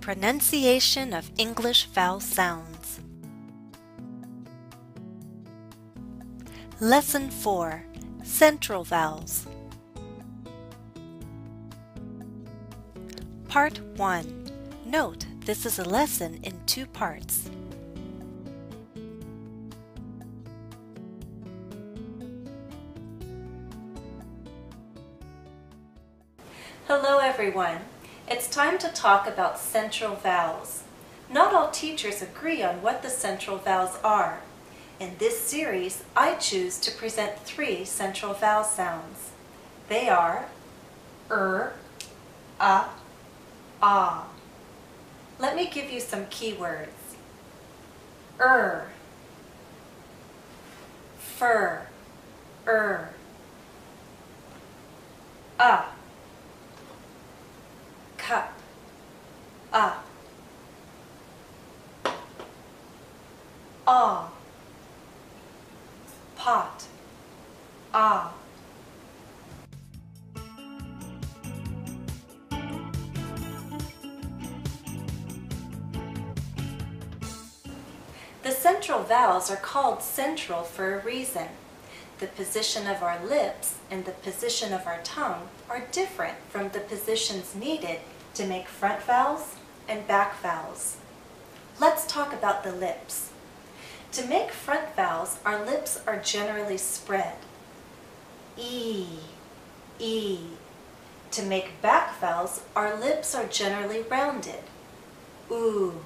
Pronunciation of English vowel sounds. Lesson 4. Central Vowels. Part 1. Note, this is a lesson in 2 parts. Hello everyone. It's time to talk about central vowels. Not all teachers agree on what the central vowels are. In this series, I choose to present 3 central vowel sounds. They are ah. Let me give you some keywords. Fur, cup, pot, The central vowels are called central for a reason. The position of our lips and the position of our tongue are different from the positions needed to make front vowels and back vowels. Let's talk about the lips. To make front vowels, our lips are generally spread. E. To make back vowels, our lips are generally rounded. Oo.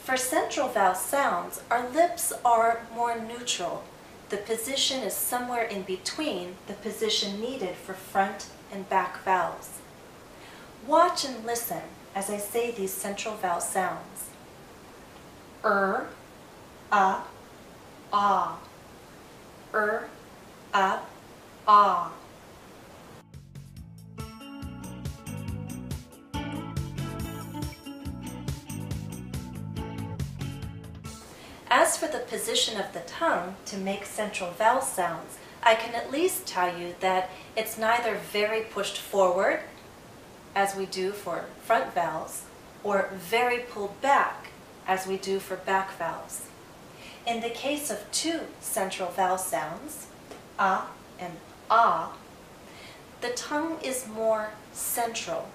For central vowel sounds, our lips are more neutral. The position is somewhere in between the position needed for front and back vowels. Watch and listen as I say these central vowel sounds. Ah. Ah. As for the position of the tongue to make central vowel sounds, I can at least tell you that it's neither very pushed forward, as we do for front vowels, or very pulled back, as we do for back vowels. In the case of 2 central vowel sounds, and ah, the tongue is more central.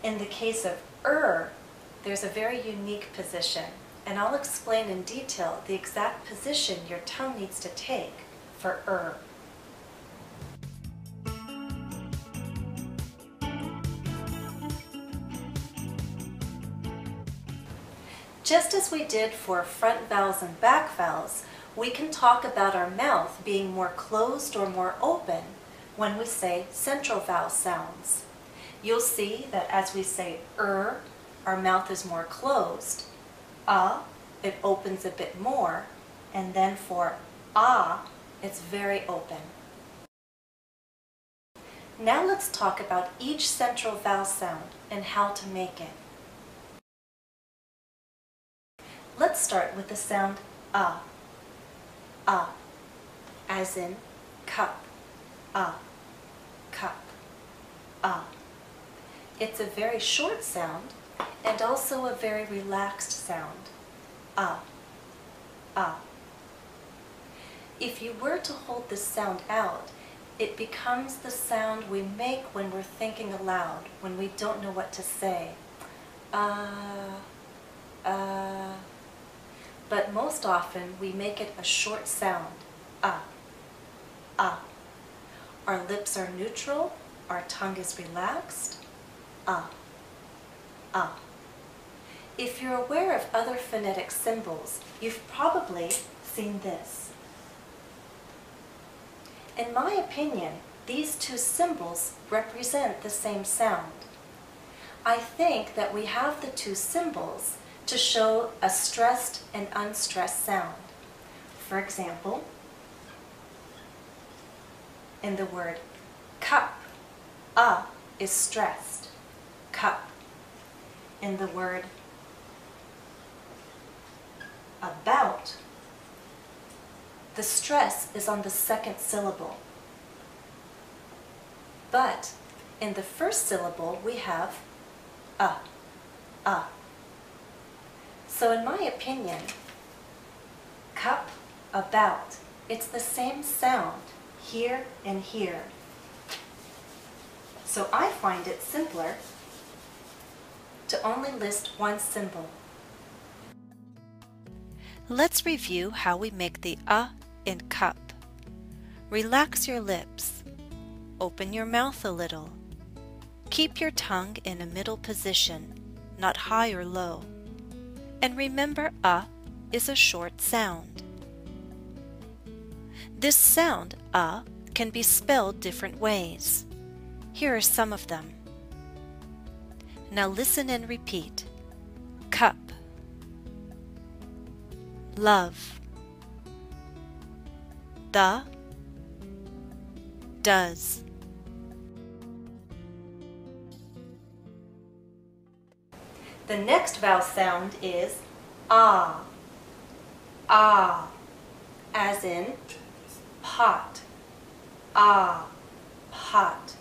In the case of there's a very unique position, and I'll explain in detail the exact position your tongue needs to take for Just as we did for front vowels and back vowels, we can talk about our mouth being more closed or more open when we say central vowel sounds. You'll see that as we say our mouth is more closed. It opens a bit more, and then for it's very open. Now let's talk about each central vowel sound and how to make it. Let's start with the sound as in cup, cup, It's a very short sound and also a very relaxed sound. If you were to hold this sound out, it becomes the sound we make when we're thinking aloud, when we don't know what to say. But most often we make it a short sound. Our lips are neutral, our tongue is relaxed. If you're aware of other phonetic symbols, you've probably seen this. In my opinion, these 2 symbols represent the same sound. I think that we have the 2 symbols to show a stressed and unstressed sound. For example, in the word cup, is stressed, cup. In the word about, the stress is on the 2nd syllable. But In the first syllable, we have a. So in my opinion, cup, about, it's the same sound here and here. So I find it simpler to only list one symbol. Let's review how we make the in cup. Relax your lips. Open your mouth a little. Keep your tongue in a middle position, not high or low. And remember, is a short sound. This sound, can be spelled different ways. Here are some of them. Now listen and repeat. Cup, love, the, does. The next vowel sound is ah, as in pot, pot,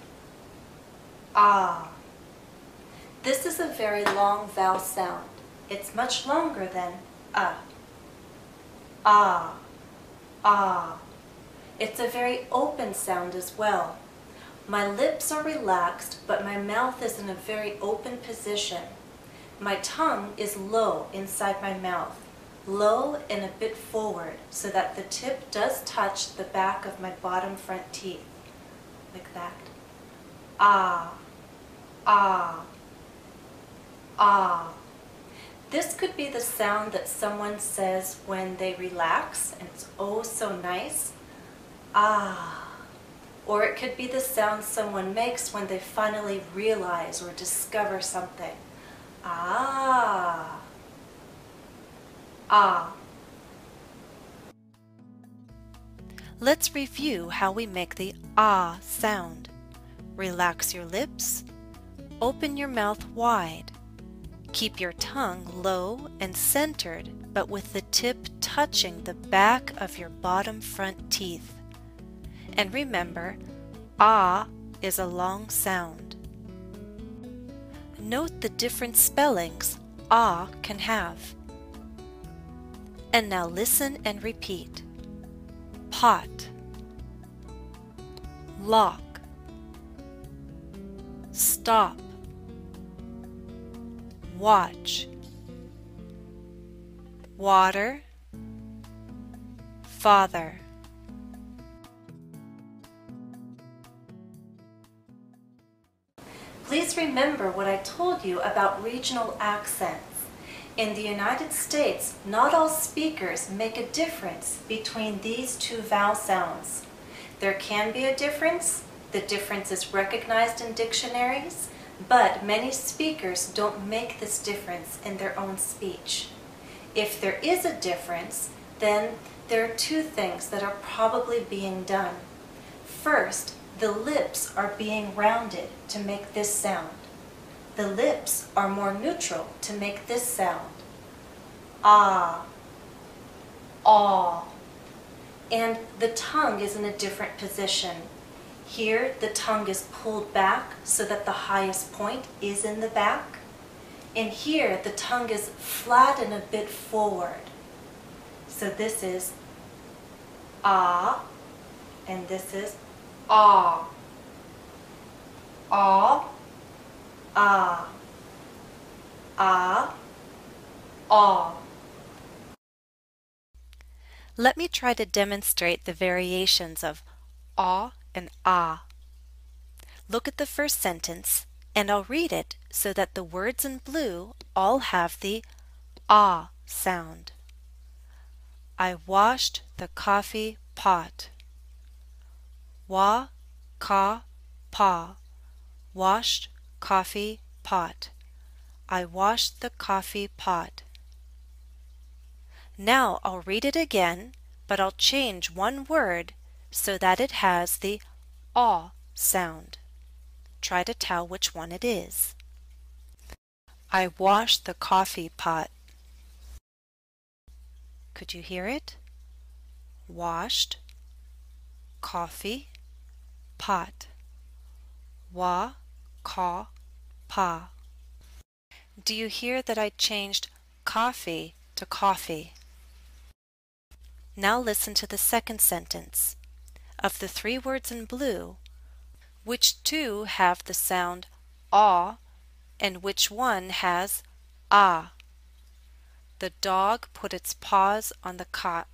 This is a very long vowel sound. It's much longer than It's a very open sound as well. My lips are relaxed, but my mouth is in a very open position. My tongue is low inside my mouth, low and a bit forward, so that the tip does touch the back of my bottom front teeth, like that. This could be the sound that someone says when they relax, and it's oh so nice. Or it could be the sound someone makes when they finally realize or discover something. Let's review how we make the sound. Relax your lips. Open your mouth wide. Keep your tongue low and centered, but with the tip touching the back of your bottom front teeth. And remember, is a long sound. Note the different spellings can have. And now listen and repeat. Pot, lock, stop, watch, water, father. Please remember what I told you about regional accents. In the United States, not all speakers make a difference between these two vowel sounds. There can be a difference. The difference is recognized in dictionaries, but many speakers don't make this difference in their own speech. If there is a difference, then there are two things that are probably being done. First, the lips are being rounded to make this sound. The lips are more neutral to make this sound. Aw. And the tongue is in a different position. Here, the tongue is pulled back so that the highest point is in the back. And here, the tongue is flat and a bit forward. So this is ah, and this is ah. Let me try to demonstrate the variations of and ah. Look at the first sentence, and I'll read it so that the words in blue all have the sound. I washed the coffee pot. Pa. Washed coffee pot. I washed the coffee pot. Now I'll read it again, but I'll change one word so that it has the sound. Try to tell which one it is. I washed the coffee pot. Could you hear it? Washed, coffee, pot. Ka, pa. Do you hear that I changed coffee to coffee? Now listen to the second sentence. Of the three words in blue, which two have the sound aw and which one has ah? The dog put its paws on the cot.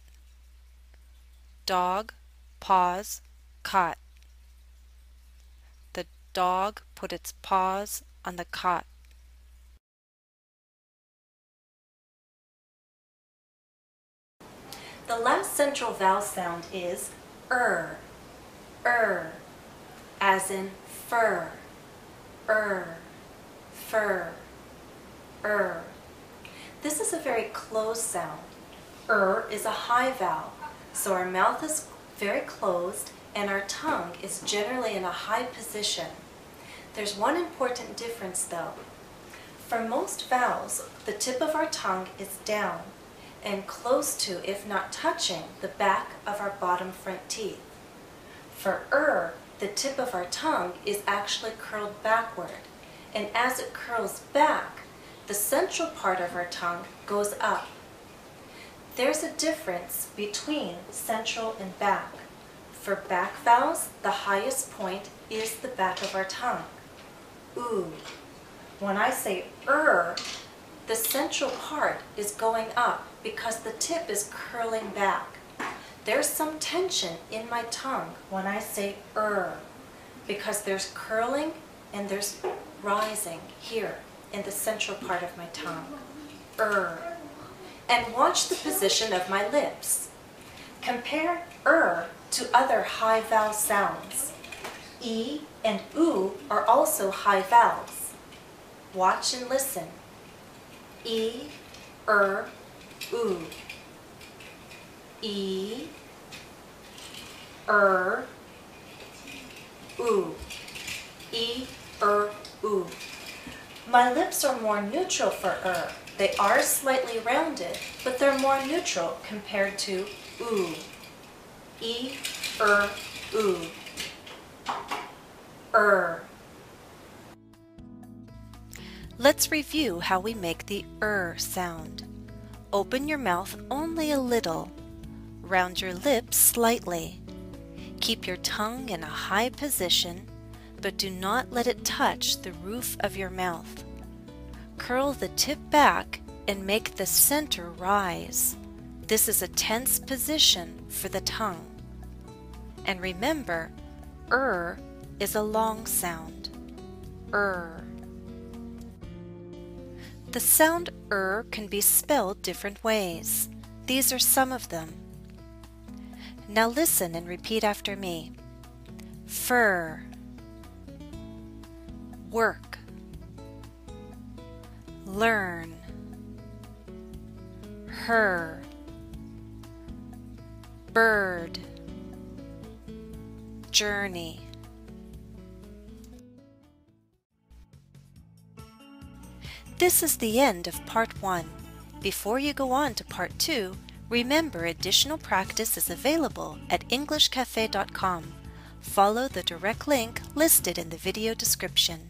Dog, paws, cot. The dog put its paws on the cot. The last central vowel sound is as in fur, fur, This is a very closed sound. Is a high vowel, so our mouth is very closed and our tongue is generally in a high position. There's one important difference though. For most vowels, the tip of our tongue is down and close to, if not touching, the back of our bottom front teeth. For the tip of our tongue is actually curled backward, and as it curls back, the central part of our tongue goes up. There's a difference between central and back. For back vowels, the highest point is the back of our tongue. Ooh. When I say the central part is going up because the tip is curling back. There's some tension in my tongue when I say because there's curling and there's rising here in the central part of my tongue. And watch the position of my lips. Compare to other high vowel sounds. E and oo are also high vowels. Watch and listen. E, oo. E, oo. E, oo. My lips are more neutral for They are slightly rounded, but they're more neutral compared to oo. E, oo. Let's review how we make the sound. Open your mouth only a little. Round your lips slightly. Keep your tongue in a high position, but do not let it touch the roof of your mouth. Curl the tip back and make the center rise. This is a tense position for the tongue. And remember, is a long sound. The sound can be spelled different ways. These are some of them. Now listen and repeat after me. Fur, work, learn, her, bird, journey. This is the end of Part 1. Before you go on to Part 2, remember additional practice is available at EnglishCafe.com. Follow the direct link listed in the video description.